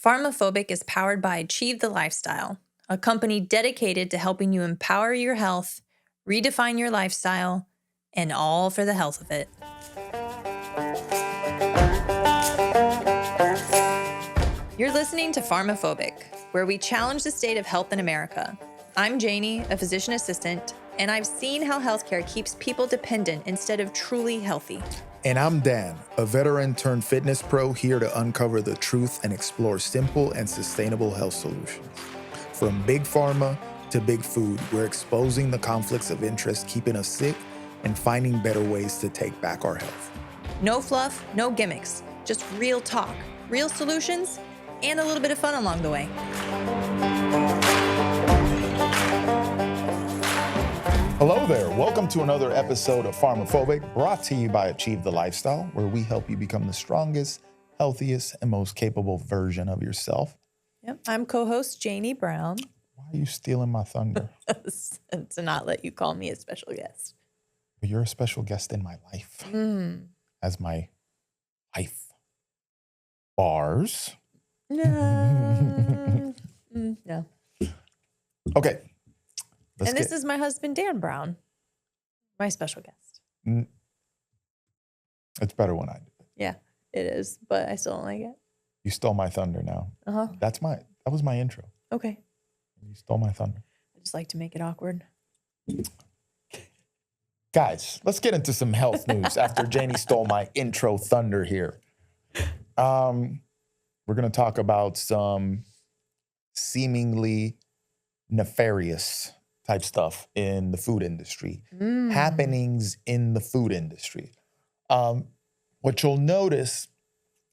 PharmaPhobic is powered by Achieve the Lifestyle, a company dedicated to helping you empower your health, redefine your lifestyle, and all for the health of it. You're listening to PharmaPhobic, where we challenge the state of health in America. I'm Janie, a physician assistant, and I've seen how healthcare keeps people dependent instead of truly healthy. And I'm Dan, a veteran turned fitness pro here to uncover the truth and explore simple and sustainable health solutions. From big pharma to big food, we're exposing the conflicts of interest keeping us sick and finding better ways to take back our health. No fluff, no gimmicks, just real talk, real solutions, and a little bit of fun along the way. Hello there. Welcome to another episode of PharmaPhobic, brought to you by Achieve the Lifestyle, where we help you become the strongest, healthiest, and most capable version of yourself. Yep, I'm co-host Janie Brown. Why are you stealing my thunder? To not let you call me a special guest. But you're a special guest in my life. As my wife. Bars. No. No. Okay. And this is my husband, Dan Brown, my special guest. It's better when I do it. Yeah, it is, but I still don't like it. You stole my thunder now. Uh-huh. That was my intro. Okay. You stole my thunder. I just like to make it awkward. Guys, let's get into some health news after Janie stole my intro thunder here. We're going to talk about some seemingly nefarious type stuff in the food industry, happenings in the food industry. What you'll notice,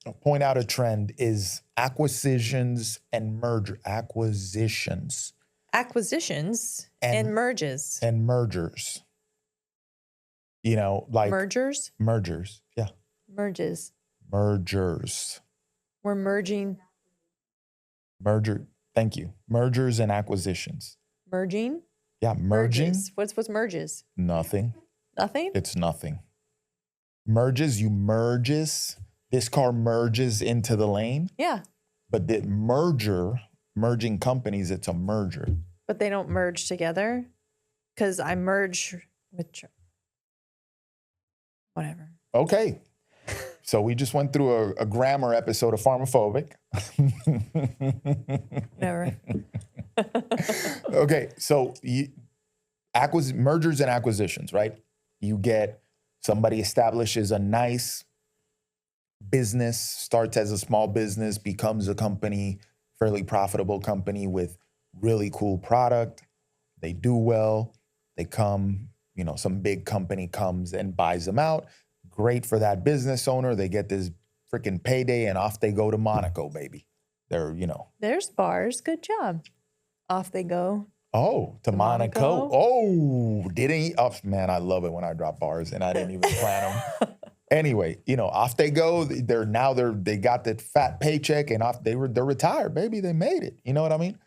I'll point out a trend, is acquisitions and mergers. Acquisitions and merges. And mergers. You know, like... Mergers? Mergers, yeah. Merges. Mergers. We're merging. Thank you. Mergers and acquisitions. Merging? Yeah, merging. Merges. What's merges? Nothing. Nothing? It's nothing. Merges, you merges. This car merges into the lane. Yeah. But the merging companies, it's a merger. But they don't merge together? Because I merge with... Whatever. Okay. So we just went through a grammar episode of PharmaPhobic. Whatever. Okay, so mergers and acquisitions, right? You get somebody establishes a nice business, starts as a small business, becomes a company, fairly profitable company with really cool product. They do well. They come, some big company comes and buys them out. Great for that business owner. They get this freaking payday and off they go to Monaco, baby. There's bars. Good job. Off they go. Oh, to Monaco. Oh, didn't he? Oh, man, I love it when I drop bars and I didn't even plan them. Anyway, off they go. They got that fat paycheck and they're retired, baby. They made it. You know what I mean?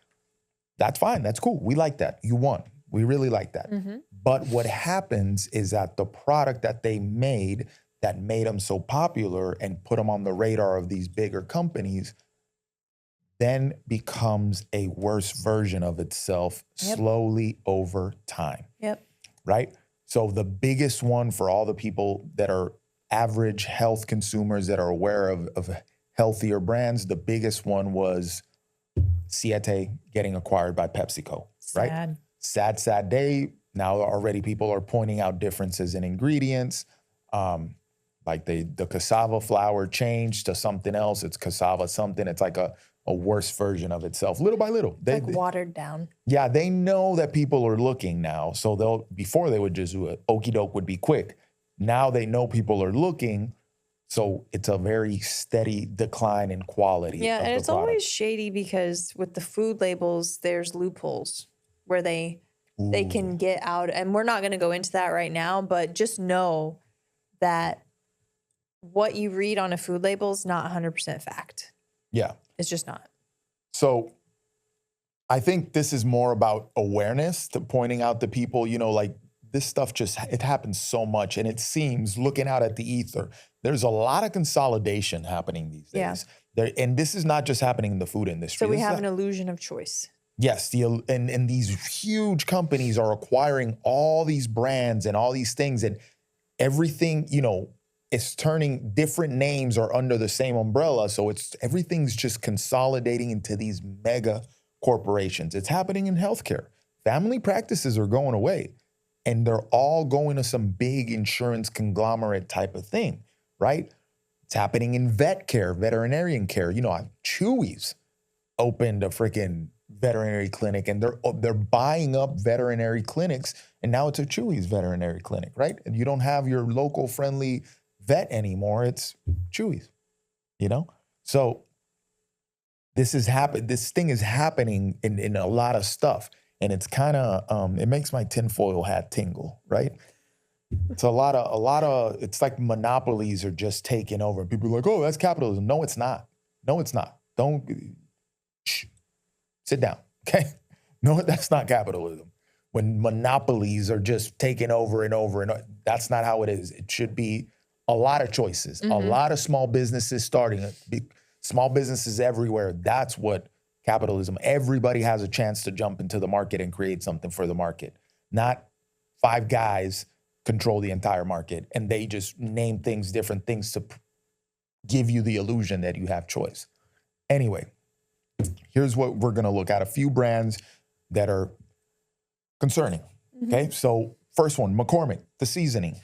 That's fine. That's cool. We like that. You won. We really like that. Mm-hmm. But what happens is that the product that they made that made them so popular and put them on the radar of these bigger companies then becomes a worse version of itself slowly over time. Yep. Right? So the biggest one for all the people that are average health consumers that are aware of healthier brands, the biggest one was Siete getting acquired by PepsiCo. Right? Sad day. Now already people are pointing out differences in ingredients. Like the cassava flour changed to something else. It's cassava something. It's like a worse version of itself, little by little. Like watered down. Yeah, they know that people are looking now. So before they would just do it, okie doke would be quick. Now they know people are looking. So it's a very steady decline in quality. Yeah, and it's product. Always shady because with the food labels, there's loopholes where they can get out. And we're not going to go into that right now, but just know that what you read on a food label is not 100% fact. Yeah. It's just not. So I think this is more about awareness, to pointing out to people, this stuff it happens so much. And it seems, looking out at the ether, there's a lot of consolidation happening these days. And this is not just happening in the food industry. So we have an illusion of choice. Yes, and these huge companies are acquiring all these brands and all these things, and everything, it's turning, different names are under the same umbrella. So everything's just consolidating into these mega corporations. It's happening in healthcare. Family practices are going away, and they're all going to some big insurance conglomerate type of thing, right? It's happening in vet care, veterinarian care. Chewy's opened a freaking veterinary clinic, and they're buying up veterinary clinics, and now it's a Chewy's veterinary clinic, right? And you don't have your local friendly vet anymore. It's Chewy's, So this thing is happening in a lot of stuff, and it's kind of it makes my tinfoil hat tingle, right? It's a lot of it's like monopolies are just taking over, and people are like, oh, that's capitalism. No, it's not. Don't sit down, okay? No, that's not capitalism. When monopolies are just taking over and over, and that's not how it is. It should be a lot of choices, a lot of small businesses starting, small businesses everywhere. That's what capitalism, everybody has a chance to jump into the market and create something for the market. Not 5 guys control the entire market, and they just name things, different things to give you the illusion that you have choice. Anyway, here's what we're going to look at. A few brands that are concerning. Okay. So first one, McCormick, the seasoning.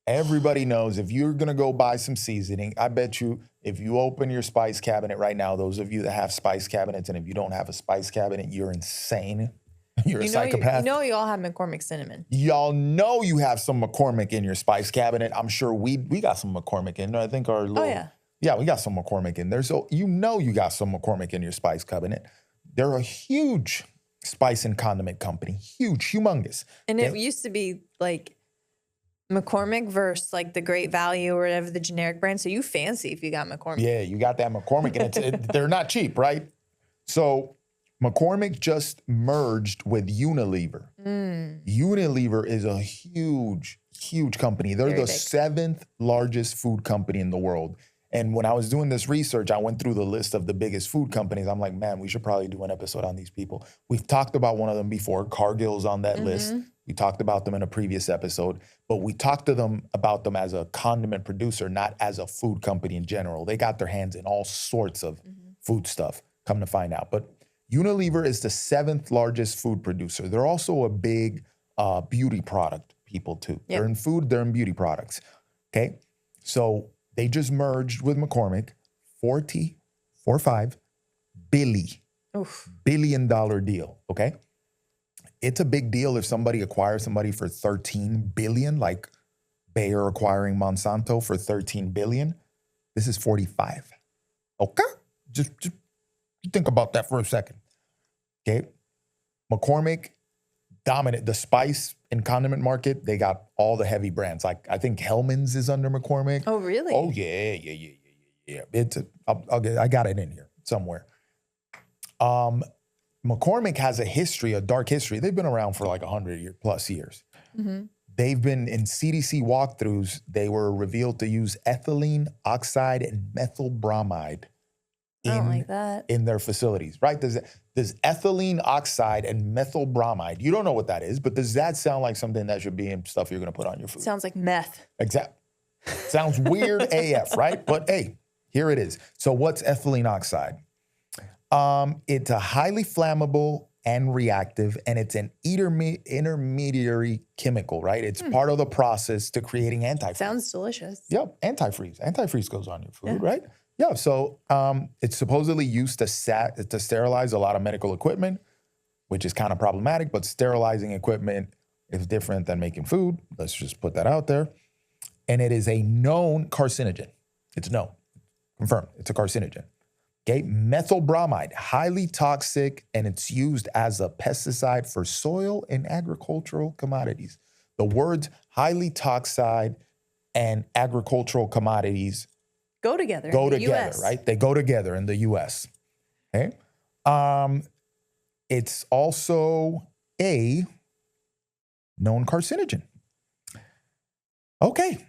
Everybody knows if you're going to go buy some seasoning, I bet you if you open your spice cabinet right now, those of you that have spice cabinets, and if you don't have a spice cabinet, you're insane. You're a psychopath. You all have McCormick cinnamon. Y'all know you have some McCormick in your spice cabinet. I'm sure we got some McCormick in there. I think our little... Oh, yeah. Yeah, we got some McCormick in there. So you got some McCormick in your spice cabinet. They're a huge spice and condiment company. Huge, humongous. And it used to be like McCormick versus like the Great Value or whatever the generic brand. So you fancy if you got McCormick. Yeah, you got that McCormick. And they're not cheap, right? So McCormick just merged with Unilever. Unilever is a huge, huge company. They're the 7th largest food company in the world. And when I was doing this research, I went through the list of the biggest food companies. I'm like, man, we should probably do an episode on these people. We've talked about one of them before. Cargill's on that list. We talked about them in a previous episode, but we talked about them as a condiment producer, not as a food company in general. They got their hands in all sorts of food stuff, come to find out. But Unilever is the 7th largest food producer. They're also a big beauty product people too. Yep. They're in food, they're in beauty products. Okay. So they just merged with McCormick, $45 billion deal, okay? It's a big deal if somebody acquires somebody for $13 billion, like Bayer acquiring Monsanto for $13 billion. This is 45, okay? Just think about that for a second, okay? McCormick dominant the spice and condiment market. They got all the heavy brands. Like I think Hellman's is under McCormick. Oh, really? Oh yeah. I got it in here somewhere. McCormick has a dark history. They've been around for like 100+ years. They've been in CDC walkthroughs. They were revealed to use ethylene oxide and methyl bromide in their facilities, right? There's ethylene oxide and methyl bromide. You don't know what that is, but does that sound like something that should be in stuff you're going to put on your food? Sounds like meth. Exactly. Sounds weird AF, right? But hey, here it is. So what's ethylene oxide? It's a highly flammable and reactive, and it's an intermediary chemical, right? It's part of the process to creating antifreeze. Sounds delicious. Yep, antifreeze. Antifreeze goes on your food, right? Yeah, so it's supposedly used to sterilize a lot of medical equipment, which is kind of problematic, but sterilizing equipment is different than making food. Let's just put that out there. And it is a known carcinogen. It's known, confirmed, it's a carcinogen. Okay, methyl bromide, highly toxic, and it's used as a pesticide for soil and agricultural commodities. The words highly toxic and agricultural commodities go together, right? They go together in the U.S. Okay, it's also a known carcinogen. Okay,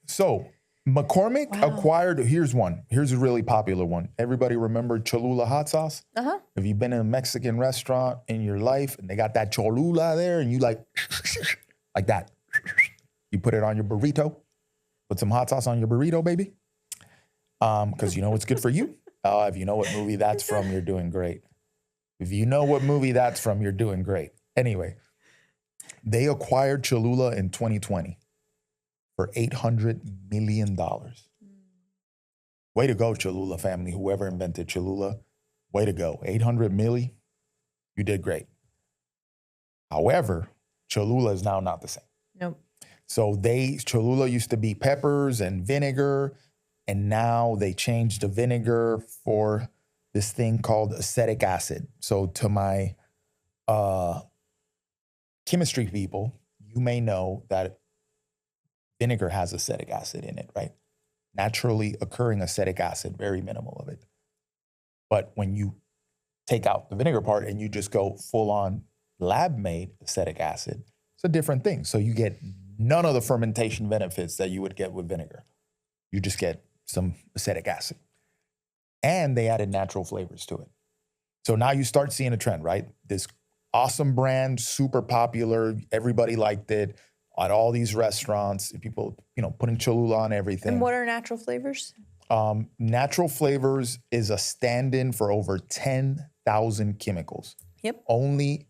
so McCormick acquired, here's one. Here's a really popular one. Everybody remember Cholula hot sauce? Uh-huh. Have you been in a Mexican restaurant in your life and they got that Cholula there and you like that. You put it on your burrito. Put some hot sauce on your burrito, baby. Because you know what's good for you. If you know what movie that's from, you're doing great. If you know what movie that's from, you're doing great. Anyway, they acquired Cholula in 2020 for $800 million. Way to go, Cholula family. Whoever invented Cholula, way to go. 800 milli, you did great. However, Cholula is now not the same. Nope. So Cholula used to be peppers and vinegar, and now they changed the vinegar for this thing called acetic acid. So to my chemistry people, you may know that vinegar has acetic acid in it, right? Naturally occurring acetic acid, very minimal of it. But when you take out the vinegar part and you just go full on lab-made acetic acid, it's a different thing. So you get none of the fermentation benefits that you would get with vinegar. You just get some acetic acid. And they added natural flavors to it. So now you start seeing a trend, right? This awesome brand, super popular, everybody liked it at all these restaurants, people, putting Cholula on everything. And what are natural flavors? Natural flavors is a stand-in for over 10,000 chemicals. Yep. Only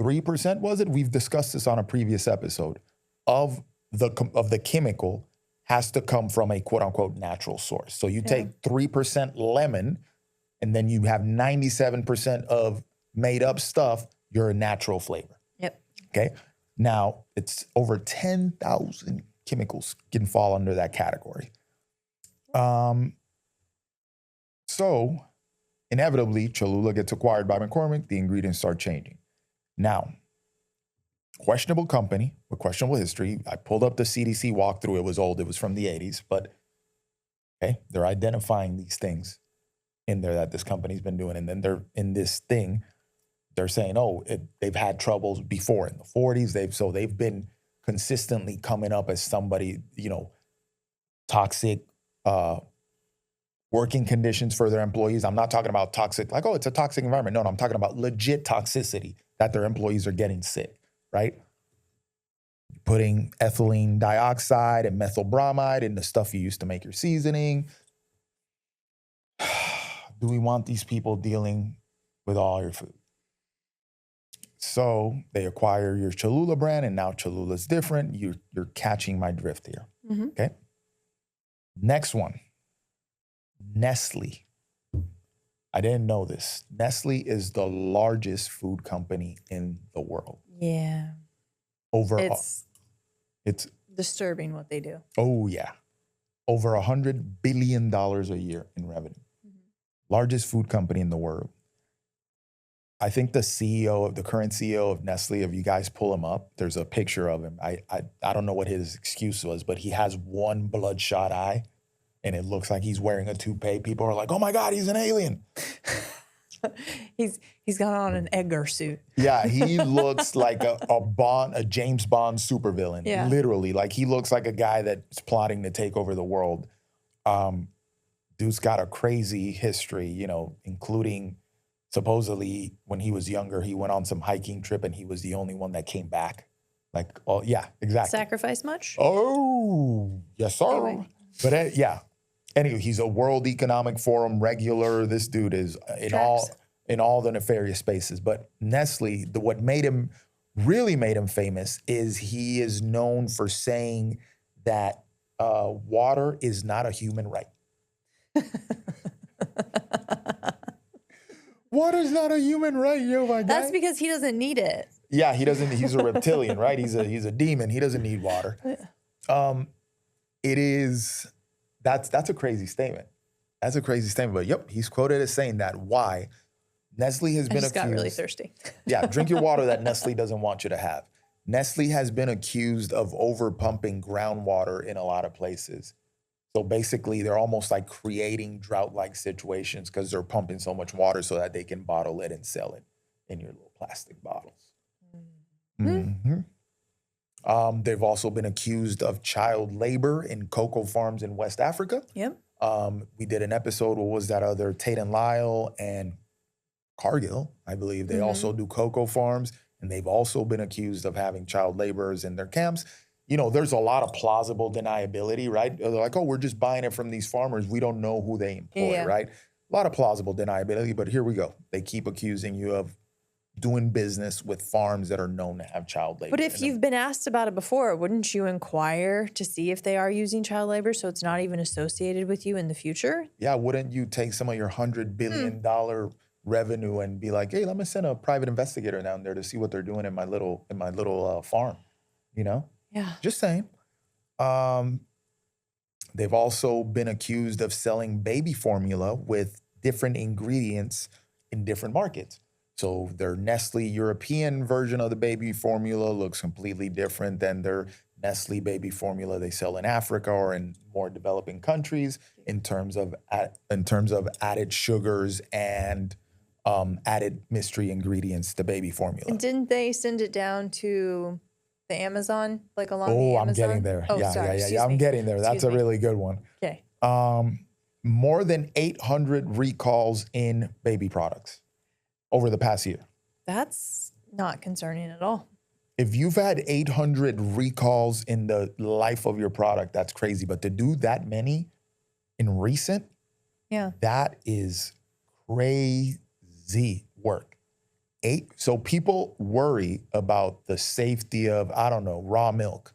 3%, was it? We've discussed this on a previous episode. Of the chemical has to come from a quote-unquote natural source. So you take 3% lemon, and then you have 97% of made-up stuff, you're a natural flavor. Yep. Okay? Now, it's over 10,000 chemicals can fall under that category. So, inevitably, Cholula gets acquired by McCormick. The ingredients start changing. Now, questionable company with questionable history. I pulled up the CDC walkthrough. It was old. It was from the 80s. But, okay, they're identifying these things in there that this company's been doing. And then they're in this thing. They're saying, they've had troubles before in the 40s. They've been consistently coming up as somebody, toxic working conditions for their employees. I'm not talking about toxic, like, it's a toxic environment. No, I'm talking about legit toxicity that their employees are getting sick, right? Putting ethylene dioxide and methyl bromide in the stuff you used to make your seasoning. Do we want these people dealing with all your food? So they acquire your Cholula brand, and now Cholula's different. You're catching my drift here. Mm-hmm. Okay. Next one, Nestle. I didn't know this. Nestle is the largest food company in the world. Yeah. It's disturbing what they do. Oh, yeah. Over $100 billion a year in revenue. Mm-hmm. Largest food company in the world. I think the current CEO of Nestle, if you guys pull him up, there's a picture of him. I don't know what his excuse was, but he has one bloodshot eye and it looks like he's wearing a toupee. People are like, oh my God, he's an alien. He's got on an Edgar suit. Yeah, he looks like a James Bond supervillain. Yeah. Literally. Like he looks like a guy that's plotting to take over the world. Dude's got a crazy history, including supposedly, when he was younger, he went on some hiking trip and he was the only one that came back. Like, oh, yeah, exactly. Sacrifice much? Oh, yes, sir. Anyway. But yeah. Anyway, he's a World Economic Forum regular. This dude is in all the nefarious spaces. But Nestle, what really made him famous is he is known for saying that water is not a human right. Water's not a human right, yo, my guy. That's because he doesn't need it. Yeah, he doesn't. He's a reptilian, right? He's a demon. He doesn't need water. That's a crazy statement. That's a crazy statement. But yep, he's quoted as saying that. Why? Nestle has been accused. Got really thirsty. Yeah, drink your water that Nestle doesn't want you to have. Nestle has been accused of over-pumping groundwater in a lot of places. So basically, they're almost like creating drought-like situations because they're pumping so much water so that they can bottle it and sell it in your little plastic bottles. Mm-hmm. They've also been accused of child labor in cocoa farms in West Africa. Yep. We did an episode, what was that other, Tate and Lyle and Cargill, I believe. They also do cocoa farms, and they've also been accused of having child laborers in their camps. You know, there's a lot of plausible deniability, right? They're like, oh, we're just buying it from these farmers. We don't know who they employ, right? A lot of plausible deniability, but here we go. They keep accusing you of doing business with farms that are known to have child labor. But if you've been asked about it before, wouldn't you inquire to see if they are using child labor so it's not even associated with you in the future? Yeah, wouldn't you take some of your $100 billion revenue and be like, hey, let me send a private investigator down there to see what they're doing in my little farm, you know? Yeah. Just saying. They've also been accused of selling baby formula with different ingredients in different markets. So their Nestle European version of the baby formula looks completely different than their Nestle baby formula they sell in Africa or in more developing countries in terms of added sugars and added mystery ingredients to baby formula. And didn't they send it down to the Amazon, like along the Amazon? I'm getting there. Oh, yeah, sorry. yeah. I'm getting there. That's Excuse a really good one. Okay. More than 800 recalls in baby products over the past year. That's not concerning at all. If you've had 800 recalls in the life of your product, that's crazy. But to do that many in recent, that is crazy work. So people worry about the safety of, I don't know, raw milk.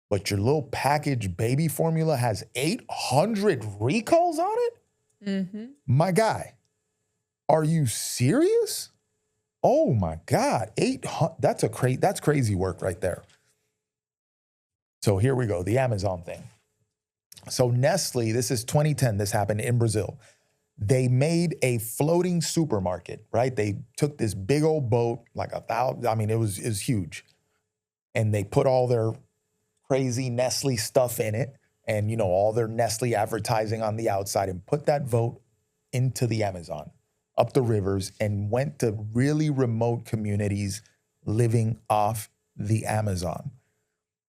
But your little packaged baby formula has 800 recalls on it? My guy, are you serious? Oh my God, 800, that's crazy work right there. So here we go, the Amazon thing. So Nestle, this is 2010, this happened in Brazil. They made a floating supermarket, right? They took this big old boat, like 1,000, I mean, it was huge. And they put all their crazy Nestle stuff in it and, you know, all their Nestle advertising on the outside and put that boat into the Amazon, up the rivers, and went to really remote communities living off the Amazon.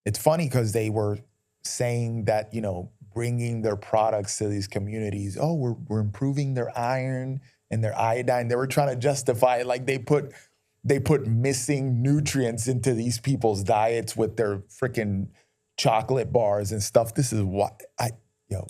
It's funny because they were saying that, you know, bringing their products to these communities, oh, we're improving their iron and their iodine. They were trying to justify it like they put missing nutrients into these people's diets with their freaking chocolate bars and stuff. This is what yo,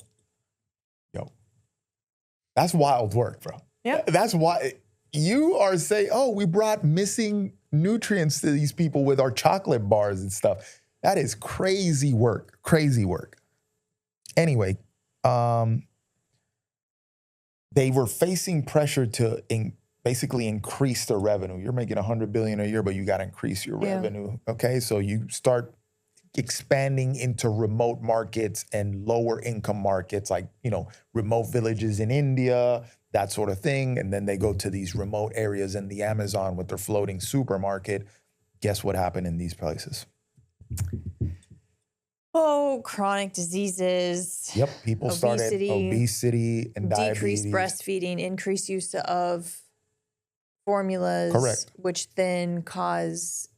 that's wild work, bro. Yeah. That's why you are saying, oh, we brought missing nutrients to these people with our chocolate bars and stuff. That is crazy work, crazy work. Anyway, they were facing pressure to basically increase their revenue. You're making $100 billion a year, but you got to increase your revenue. Okay, so you start expanding into remote markets and lower income markets, like, you know, remote villages in India, that sort of thing. And then they go to these remote areas in the Amazon with their floating supermarket. Guess what happened in these places? Oh, chronic diseases. Yep, people started obesity and diabetes. Decreased breastfeeding, increased use of formulas. Correct. Which then cause,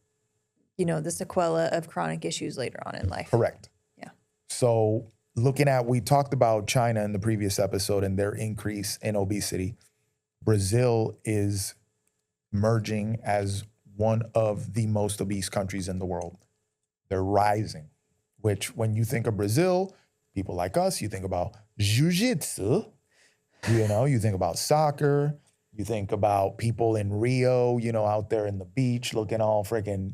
you know, the sequela of chronic issues later on in life. Correct. Yeah. So we talked about China in the previous episode and their increase in obesity. Brazil is merging as one of the most obese countries in the world. They're rising, which when you think of Brazil, people like us, you think about jiu-jitsu, you know, you think about soccer, you think about people in Rio, you know, out there in the beach looking all freaking,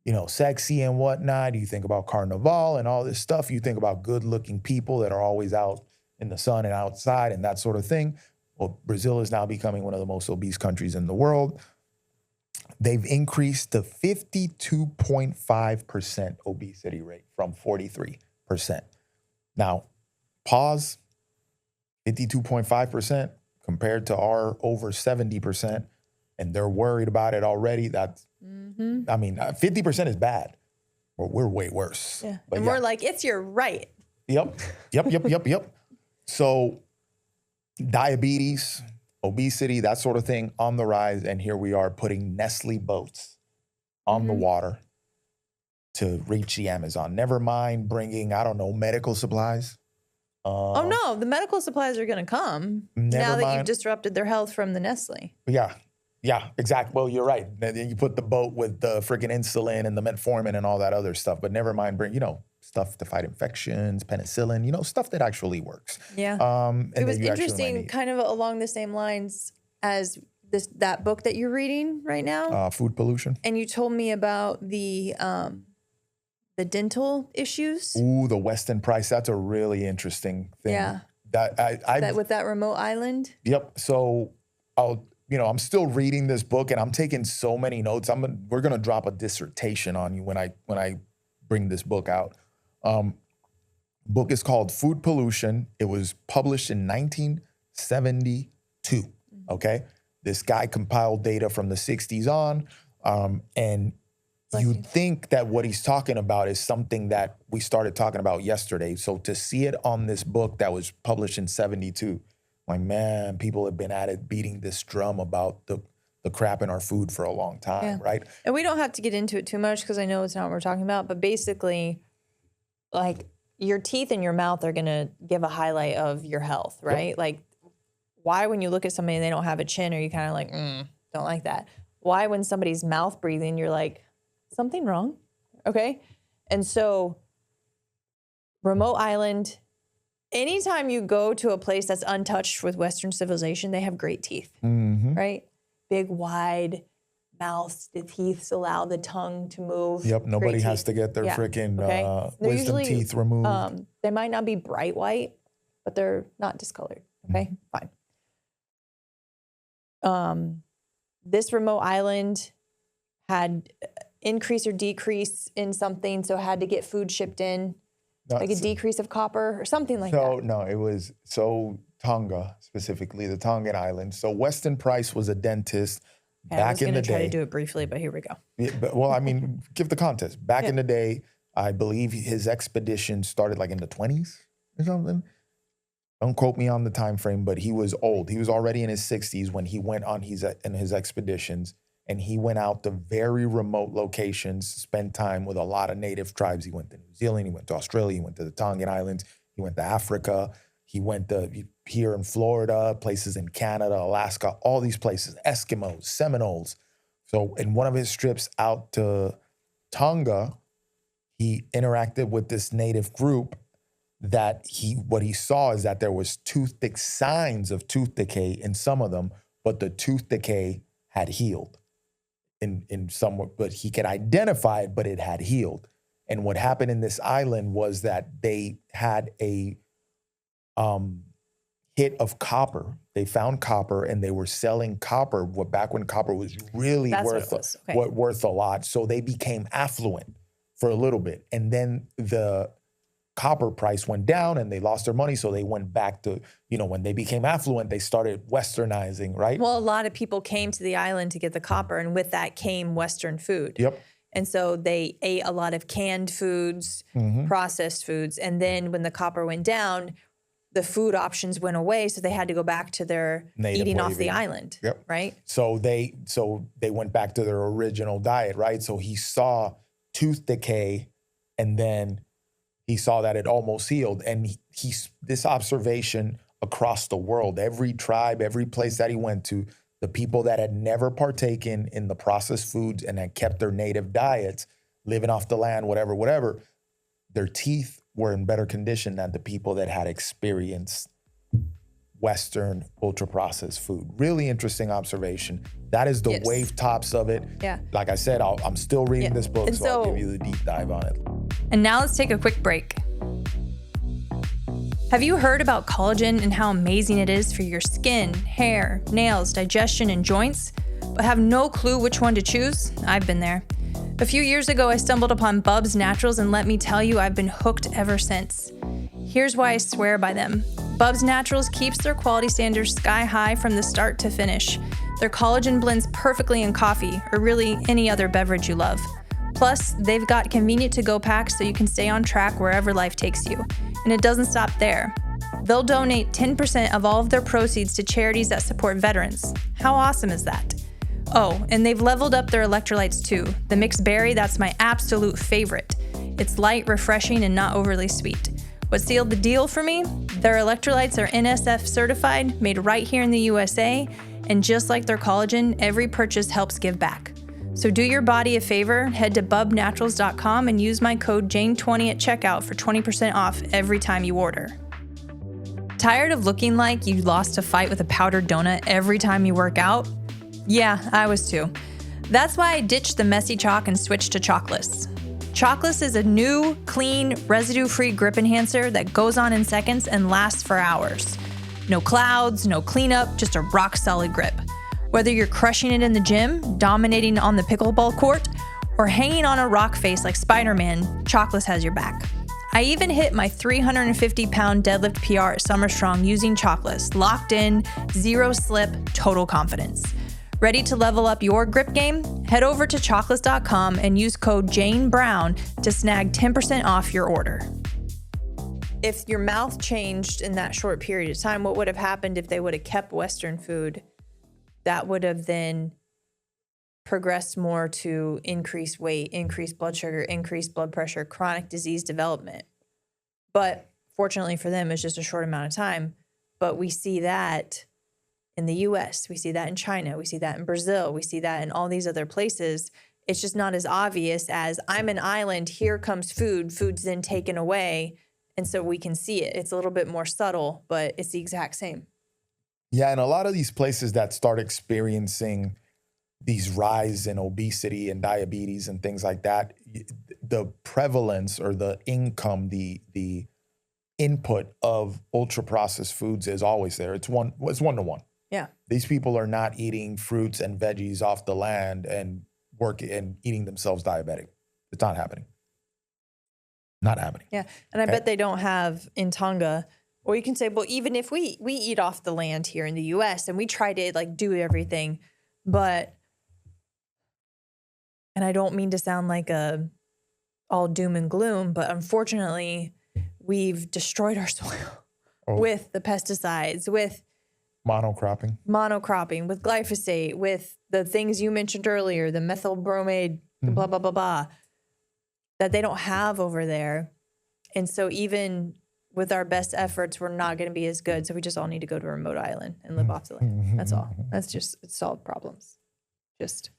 you know, sexy and whatnot. You think about Carnival and all this stuff. You think about good-looking people that are always out in the sun and outside and that sort of thing. Well, Brazil is now becoming one of the most obese countries in the world. They've increased to 52.5% obesity rate from 43%. Now, pause, 52.5% compared to our over 70%, and they're worried about it already. That's, I mean, 50% is bad. We're way worse. Yeah. But and we're like, it's your right. Yep. So diabetes, obesity, that sort of thing on the rise. And here we are putting Nestle boats on the water to reach the Amazon. Never mind bringing, I don't know, medical supplies. Oh no, the medical supplies are going to come now that you've disrupted their health from the Nestle. Yeah, exactly. Well, you're right. Then you put the boat with the freaking insulin and the metformin and all that other stuff. But never mind bring, stuff to fight infections, penicillin, stuff that actually works. Yeah. It was interesting, kind of along the same lines as that book that you're reading right now. Food pollution. And you told me about the dental issues. Ooh, the Weston Price. That's a really interesting thing. Yeah. That with that remote island. Yep. So I'm still reading this book and I'm taking so many notes. We're gonna drop a dissertation on you when I bring this book out. Book is called Food Pollution. It was published in 1972. Okay, this guy compiled data from the 60s on, and you'd think that what he's talking about is something that we started talking about yesterday. So to see it on this book that was published in 72. Like, man, people have been at it beating this drum about the crap in our food for a long time, right? And we don't have to get into it too much because I know it's not what we're talking about. But basically, like, your teeth and your mouth are going to give a highlight of your health, right? Yep. Like, why when you look at somebody and they don't have a chin, are you kind of like, don't like that? Why when somebody's mouth breathing, you're like, something wrong, okay? And so, remote island. Anytime you go to a place that's untouched with Western civilization, they have great teeth, right? Big, wide mouths. The teeth allow the tongue to move. Yep, nobody has to get their freaking wisdom teeth removed. They might not be bright white, but they're not discolored, okay? Fine. This remote island had increase or decrease in something, so had to get food shipped in. Like a decrease of copper or something like that. No, it was Tonga, specifically the Tongan island. So Weston Price was a dentist back in the day. I was going to try to do it briefly, but here we go. Yeah, give the context. Back in the day, I believe his expedition started like in the 20s or something. Don't quote me on the time frame, but he was old. He was already in his 60s when he went on his expeditions. And he went out to very remote locations, spent time with a lot of native tribes. He went to New Zealand, he went to Australia, he went to the Tongan Islands, he went to Africa, he went to here in Florida, places in Canada, Alaska, all these places, Eskimos, Seminoles. So in one of his trips out to Tonga, he interacted with this native group that what he saw is that there was signs of tooth decay in some of them, but the tooth decay had healed. In some, but he could identify it, but it had healed. And what happened in this island was that they had a hit of copper. They found copper and they were selling copper back when copper was really worth a lot. So they became affluent for a little bit. And then the copper price went down and they lost their money. So they went back to, when they became affluent, they started westernizing, right? Well, a lot of people came to the island to get the copper, and with that came Western food. Yep. And so they ate a lot of canned foods, processed foods. And then when the copper went down, the food options went away. So they had to go back to their eating off the island, right? So they went back to their original diet, right? So he saw tooth decay and then he saw that it almost healed. And this observation across the world, every tribe, every place that he went to, the people that had never partaken in the processed foods and had kept their native diets, living off the land, whatever, their teeth were in better condition than the people that had experienced Western ultra-processed food. Really interesting observation. That is the wave tops of it. Yeah. Like I said, I'm still reading this book, so I'll give you the deep dive on it. And now let's take a quick break. Have you heard about collagen and how amazing it is for your skin, hair, nails, digestion, and joints, but have no clue which one to choose? I've been there. A few years ago, I stumbled upon Bubs Naturals, and let me tell you, I've been hooked ever since. Here's why I swear by them. Bubs Naturals keeps their quality standards sky high from the start to finish. Their collagen blends perfectly in coffee, or really any other beverage you love. Plus, they've got convenient to-go packs so you can stay on track wherever life takes you. And it doesn't stop there. They'll donate 10% of all of their proceeds to charities that support veterans. How awesome is that? Oh, and they've leveled up their electrolytes too. The mixed berry, that's my absolute favorite. It's light, refreshing, and not overly sweet. What sealed the deal for me? Their electrolytes are NSF certified, made right here in the USA, and just like their collagen, every purchase helps give back. So do your body a favor, head to bubnaturals.com and use my code JANE20 at checkout for 20% off every time you order. Tired of looking like you lost a fight with a powdered donut every time you work out? Yeah, I was too. That's why I ditched the messy chalk and switched to Chalkless. Chalkless is a new, clean, residue-free grip enhancer that goes on in seconds and lasts for hours. No clouds, no cleanup, just a rock-solid grip. Whether you're crushing it in the gym, dominating on the pickleball court, or hanging on a rock face like Spider-Man, Chalkless has your back. I even hit my 350-pound deadlift PR at Summer Strong using Chalkless. Locked in, zero slip, total confidence. Ready to level up your grip game? Head over to chalkless.com and use code JANEBROWN to snag 10% off your order. If your mouth changed in that short period of time, what would have happened if they would have kept Western food? That would have then progressed more to increased weight, increased blood sugar, increased blood pressure, chronic disease development. But fortunately for them, it's just a short amount of time. But we see that in the US, we see that in China, we see that in Brazil, we see that in all these other places. It's just not as obvious as I'm an island, here comes food, food's then taken away. And so we can see it. It's a little bit more subtle, but it's the exact same. Yeah, and a lot of these places that start experiencing these rise in obesity and diabetes and things like that, the prevalence or the income, the input of ultra processed foods is always there. It's one to one. Yeah. These people are not eating fruits and veggies off the land and eating themselves diabetic. It's not happening. Not happening. Yeah. And I bet they don't have in Tonga, or you can say, well, even if we eat off the land here in the US and we try to like do everything, but, and I don't mean to sound like all doom and gloom, but unfortunately we've destroyed our soil with the pesticides, with monocropping, with glyphosate, with the things you mentioned earlier, the methyl bromide, blah, blah, blah, blah, that they don't have over there. And so even with our best efforts, we're not going to be as good. So we just all need to go to a remote island and live off the land. That's all. That's just, it's solved problems. Just,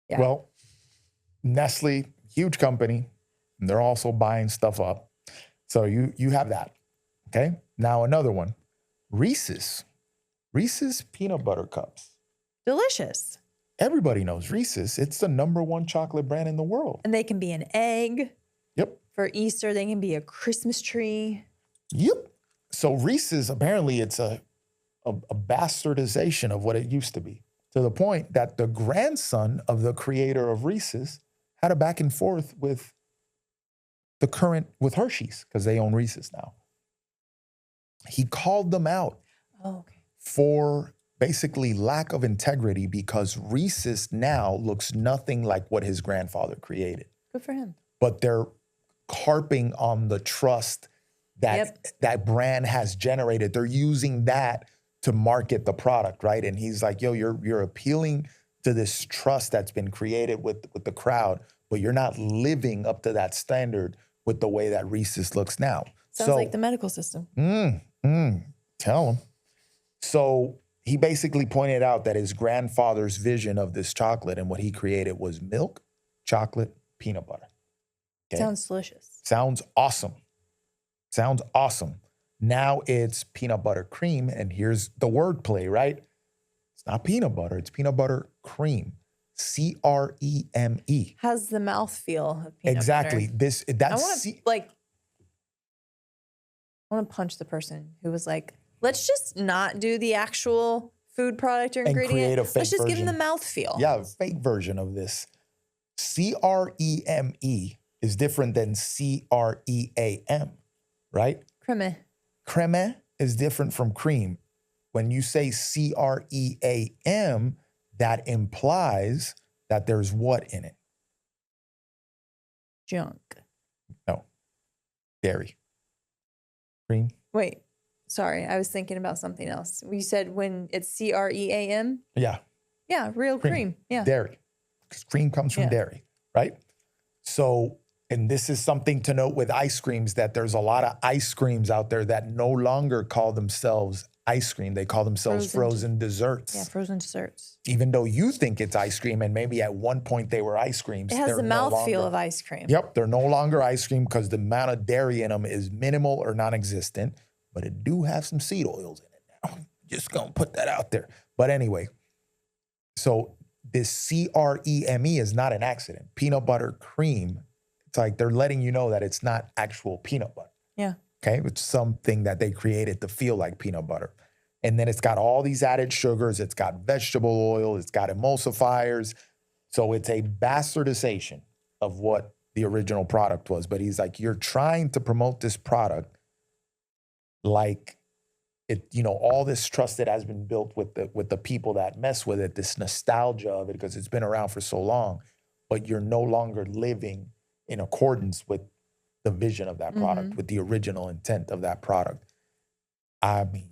yeah. Well, Nestle, huge company. And they're also buying stuff up. So you have that. Okay. Now another one, Reese's peanut butter cups. Delicious. Everybody knows Reese's. It's the #1 chocolate brand in the world. And they can be an egg. Yep. For Easter, they can be a Christmas tree. Yep. So Reese's, apparently it's a bastardization of what it used to be, to the point that the grandson of the creator of Reese's had a back and forth with Hershey's, because they own Reese's now. He called them out for basically lack of integrity, because Reese's now looks nothing like what his grandfather created. Good for him. But they're harping on the trust that that brand has generated. They're using that to market the product, right? And he's like, yo, you're appealing to this trust that's been created with the crowd, but you're not living up to that standard with the way that Reese's looks now. Sounds like the medical system. Tell him. So he basically pointed out that his grandfather's vision of this chocolate and what he created was milk, chocolate, peanut butter. Okay? Sounds delicious. Sounds awesome. Sounds awesome. Now it's peanut butter cream, and here's the wordplay, right? It's not peanut butter, it's peanut butter cream. CREME. How's the mouthfeel of peanut exactly. butter? I want to punch the person who was like, let's just not do the actual food product or ingredient. And create a fake let's just version. give them the mouthfeel. Yeah, a fake version of this. CREME is different than CREAM, right? Creme. Creme is different from cream. When you say CREAM, that implies that there's what in it? Junk. No. Dairy. Cream. Wait, sorry. I was thinking about something else. You said when it's CREAM? Yeah. Yeah, real cream. Yeah. Dairy. 'Cause cream comes from Yeah. dairy, right? So, and this is something to note with ice creams, that there's a lot of ice creams out there that no longer call themselves ice cream. They call themselves frozen desserts. Yeah, frozen desserts. Even though you think it's ice cream, and maybe at one point they were ice creams. It has the no mouthfeel longer, of ice cream. Yep, they're no longer ice cream because the amount of dairy in them is minimal or non-existent, but it do have some seed oils in it now. Just gonna put that out there. But anyway, so this CREME is not an accident. Peanut butter cream, it's like they're letting you know that it's not actual peanut butter. Yeah. Okay, it's something that they created to feel like peanut butter. And then it's got all these added sugars. It's got vegetable oil. It's got emulsifiers. So it's a bastardization of what the original product was. But he's like, you're trying to promote this product like it, you know, all this trust that has been built with the people that mess with it, this nostalgia of it, because it's been around for so long, but you're no longer living in accordance with the vision of that product, with the original intent of that product. I mean,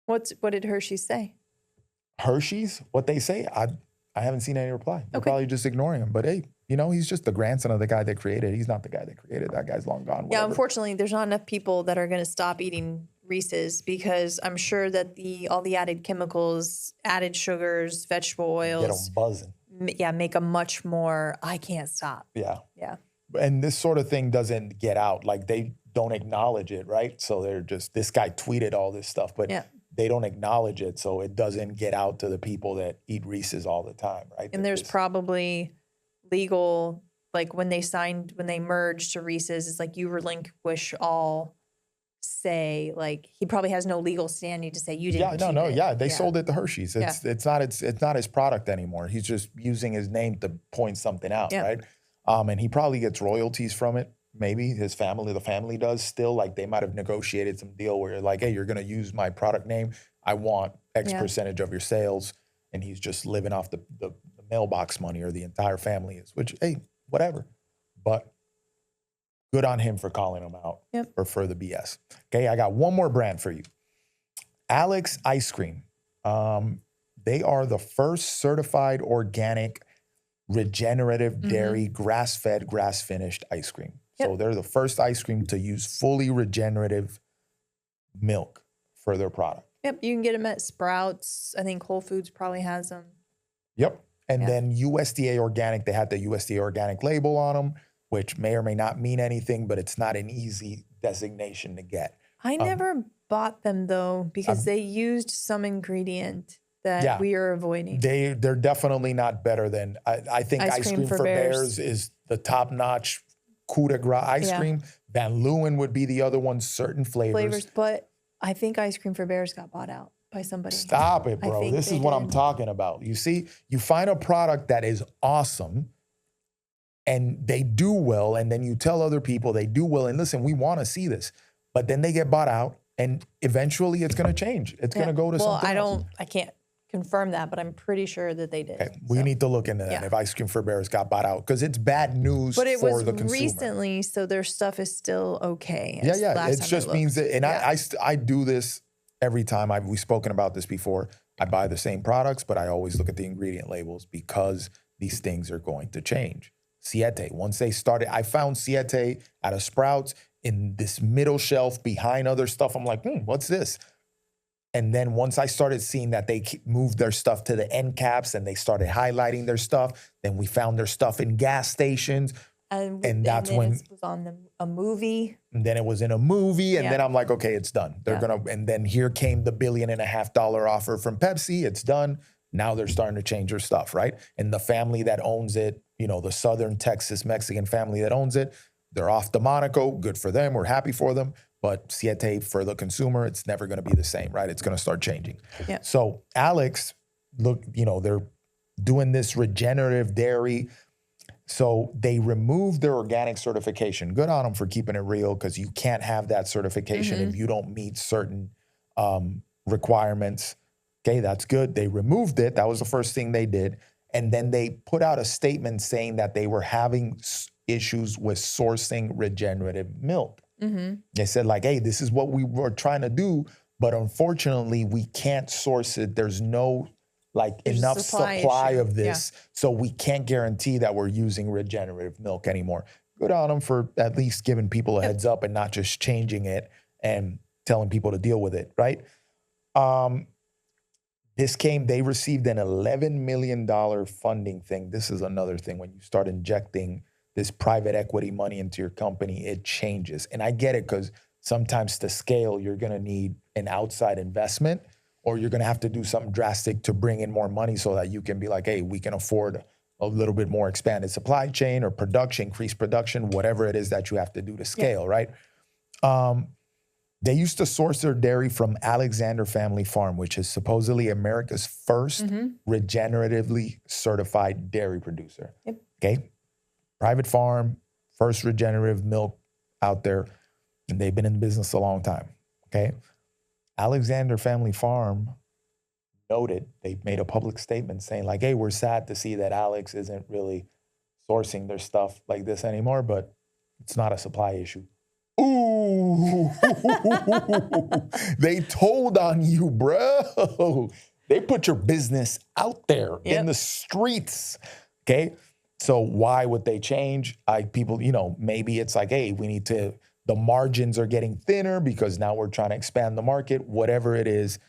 what did Hershey's say? Hershey's, what they say, I haven't seen any reply. They're Okay. probably just ignoring him. But hey, you know, he's just the grandson of the guy that created it. He's not the guy that created it. That guy's long gone. Yeah, Whatever. unfortunately, there's not enough people that are going to stop eating Reese's because I'm sure that all the added chemicals, added sugars, vegetable Get them oils, buzzing. make a much more, I can't stop. Yeah. Yeah. And this sort of thing doesn't get out. Like they don't acknowledge it, right? So they're just, this guy tweeted all this stuff, but they don't acknowledge it. So it doesn't get out to the people that eat Reese's all the time, right? And there's probably legal, like when they merged to Reese's, it's like you relinquish all say, like he probably has no legal standing to say you didn't. They sold it to Hershey's. It's not his product anymore. He's just using his name to point something out, right? And he probably gets royalties from it. Maybe the family does still. Like they might have negotiated some deal where you're like, hey, you're gonna use my product name. I want X percentage of your sales. And he's just living off the mailbox money, or the entire family is, which, hey, whatever. But good on him for calling them out for the BS. Okay, I got one more brand for you. Alex Ice Cream. They are the first certified organic, regenerative dairy, grass-fed, grass-finished ice cream. So they're the first ice cream to use fully regenerative milk for their product. Yep, you can get them at Sprouts. I think Whole Foods probably has them. Yep. And then USDA organic, they had the USDA organic label on them, which may or may not mean anything, but it's not an easy designation to get. I never bought them though, because they used some ingredient that we are avoiding. They're definitely not better than, I think Ice Cream for Bears is the top-notch coup de grace ice cream. Van Leeuwen would be the other one, certain flavors. But I think Ice Cream for Bears got bought out by somebody. Stop it, bro. This is what I'm talking about. You see, you find a product that is awesome and they do well, and then you tell other people they do well, and listen, we want to see this. But then they get bought out, and eventually it's going to change. It's going to go to something else. I can't confirm that, but I'm pretty sure that they did. Okay. We need to look into that if Ice Cream for Bears got bought out, because it's bad news for the consumer. But it was recently, so their stuff is still okay. It just means that, and I do this every time. We've spoken about this before. I buy the same products, but I always look at the ingredient labels because these things are going to change. Siete, once they started, I found Siete at a Sprouts in this middle shelf behind other stuff. I'm like, what's this? And then once I started seeing that they moved their stuff to the end caps and they started highlighting their stuff, then we found their stuff in gas stations. And that's when it was on a movie. And then it was in a movie. And then I'm like, okay, it's done. And then here came the $1.5 billion offer from Pepsi. It's done. Now they're starting to change their stuff, right? And the family that owns it, you know, the Southern Texas Mexican family that owns it, they're off to Monaco. Good for them. We're happy for them. But Siete, for the consumer, it's never going to be the same, right? It's going to start changing. Yeah. So Alex, look, you know, they're doing this regenerative dairy. So they removed their organic certification. Good on them for keeping it real, because you can't have that certification if you don't meet certain requirements. Okay, that's good. They removed it. That was the first thing they did. And then they put out a statement saying that they were having issues with sourcing regenerative milk. They said like, hey, this is what we were trying to do, but unfortunately we can't source it. There's no like There's a enough supply issue. of this, so we can't guarantee that we're using regenerative milk anymore. Good on them for at least giving people a heads up and not just changing it and telling people to deal with it, right? They received an $11 million funding thing. This is another thing. When you start injecting this private equity money into your company, it changes. And I get it, because sometimes to scale, you're going to need an outside investment, or you're going to have to do something drastic to bring in more money so that you can be like, hey, we can afford a little bit more expanded supply chain or production, increased production, whatever it is that you have to do to scale, right? They used to source their dairy from Alexander Family Farm, which is supposedly America's first regeneratively certified dairy producer. Okay? Private farm, first regenerative milk out there, and they've been in business a long time. Okay? Alexander Family Farm noted, they made a public statement saying like, hey, we're sad to see that Alex isn't really sourcing their stuff like this anymore, but it's not a supply issue. Ooh, they told on you, bro. They put your business out there in the streets. Okay. So why would they change? People, maybe it's like, hey, the margins are getting thinner because now we're trying to expand the market, whatever it is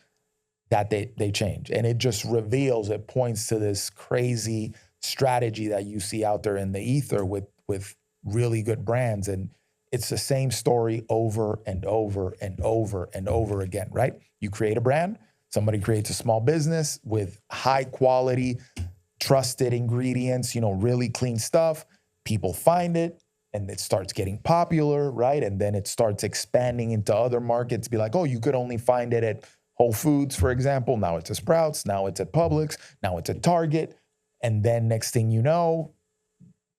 that they change. And it just reveals, it points to this crazy strategy that you see out there in the ether with really good brands. And it's the same story over and over and over and over again, right? You create a brand, somebody creates a small business with high quality, trusted ingredients, really clean stuff. People find it and it starts getting popular, right? And then it starts expanding into other markets. Be like, oh, you could only find it at Whole Foods, for example. Now it's at Sprouts. Now it's at Publix. Now it's at Target. And then next thing you know,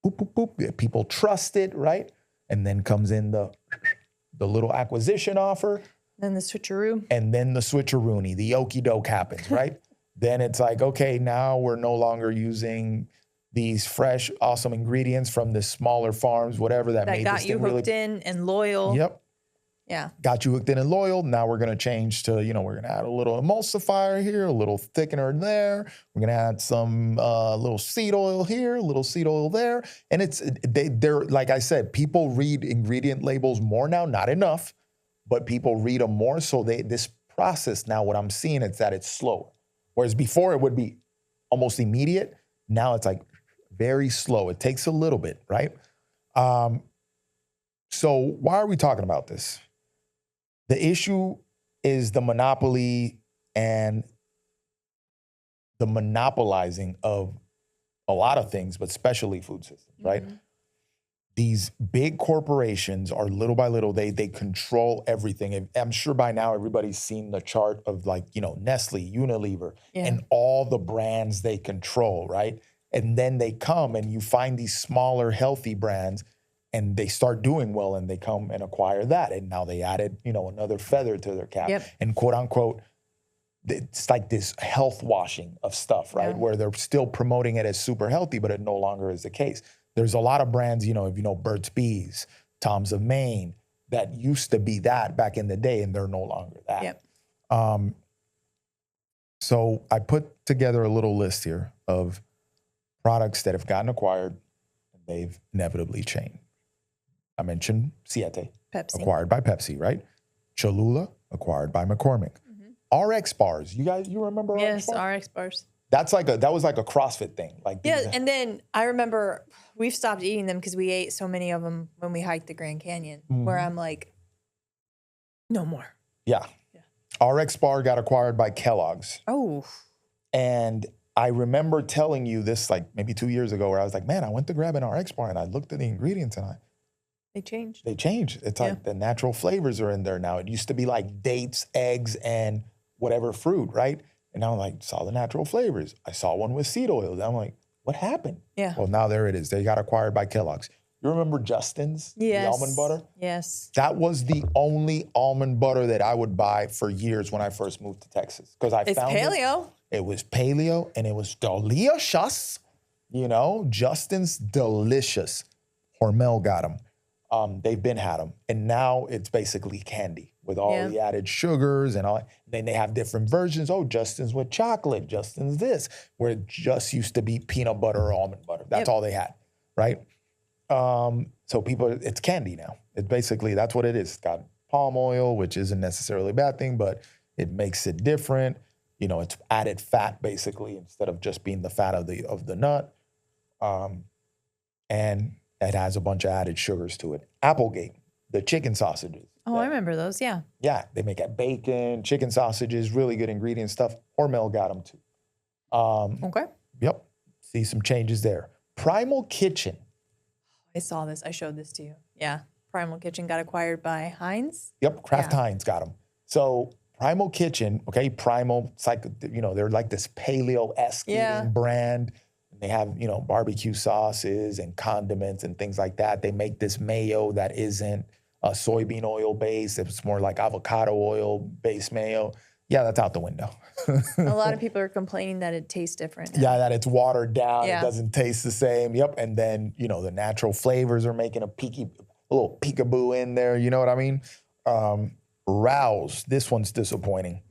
boop, boop, boop, people trust it, right? And then comes in the little acquisition offer. Then the switcheroo. And then the switcheroony, the okey doke happens, right? Then it's like, okay, now we're no longer using these fresh, awesome ingredients from the smaller farms, whatever that made got this you thing hooked in and loyal. Yep. Yeah. Got you hooked in and loyal. Now we're going to change to, we're going to add a little emulsifier here, a little thickener there. We're going to add some little seed oil here, a little seed oil there. And they're like I said, people read ingredient labels more now, not enough, but people read them more. So this process now, what I'm seeing is that it's slower. Whereas before it would be almost immediate. Now it's like very slow. It takes a little bit, right? So why are we talking about this? The issue is the monopoly and the monopolizing of a lot of things, but especially food systems, right? These big corporations are little by little, they control everything. I'm sure by now everybody's seen the chart of like, Nestle, Unilever, and all the brands they control, right? And then they come and you find these smaller, healthy brands and they start doing well and they come and acquire that. And now they added, another feather to their cap. And quote unquote, it's like this health washing of stuff, right? Where they're still promoting it as super healthy, but it no longer is the case. There's a lot of brands, if Burt's Bees, Tom's of Maine, that used to be that back in the day, and they're no longer that. So I put together a little list here of products that have gotten acquired and they've inevitably changed. I mentioned Siete, acquired by Pepsi, right? Cholula, acquired by McCormick. RX bars, you remember RX bars? Yes, RX bars. That was like a CrossFit thing. And then I remember we've stopped eating them because we ate so many of them when we hiked the Grand Canyon, where I'm like, no more. Yeah. RX bar got acquired by Kellogg's. Oh. And I remember telling you this like maybe 2 years ago, where I was like, man, I went to grab an RX bar and I looked at the ingredients and they changed. It's like the natural flavors are in there now. It used to be like dates, eggs, and whatever fruit, right? And now I'm like, saw the natural flavors. I saw one with seed oils. I'm like, what happened? Yeah. Well, now there it is. They got acquired by Kellogg's. You remember Justin's? Yes. The almond butter? Yes. That was the only almond butter that I would buy for years when I first moved to Texas. Because I found paleo. It was paleo and it was delicious. Justin's delicious. Hormel got them. They've had them. And now it's basically candy with all the added sugars and all. Then they have different versions. Oh, Justin's with chocolate. Justin's this, where it just used to be peanut butter or almond butter. That's all they had, right? So people, it's candy now. It basically, that's what it is. It's got palm oil, which isn't necessarily a bad thing, but it makes it different. You know, it's added fat basically instead of just being the fat of the nut. And it has a bunch of added sugars to it. Applegate, the chicken sausages. Oh, I remember those, yeah. Yeah, they make it bacon, chicken sausages, really good ingredient stuff. Hormel got them too. Okay. Yep, see some changes there. Primal Kitchen. I saw this. I showed this to you. Yeah. Primal Kitchen got acquired by Heinz. Yep, Kraft Heinz got them. So Primal Kitchen, okay, Primal, it's like, you know, they're like this paleo-esque eating brand. They have, you know, barbecue sauces and condiments and things like that. They make this mayo that isn't soybean oil based. It's more like avocado oil based mayo. Yeah, that's out the window. A lot of people are complaining that it tastes different now. Yeah, that it's watered down. It doesn't taste the same. Yep. And then, you know, the natural flavors are making a little peekaboo in there. You know what I mean? Rouse. This one's disappointing.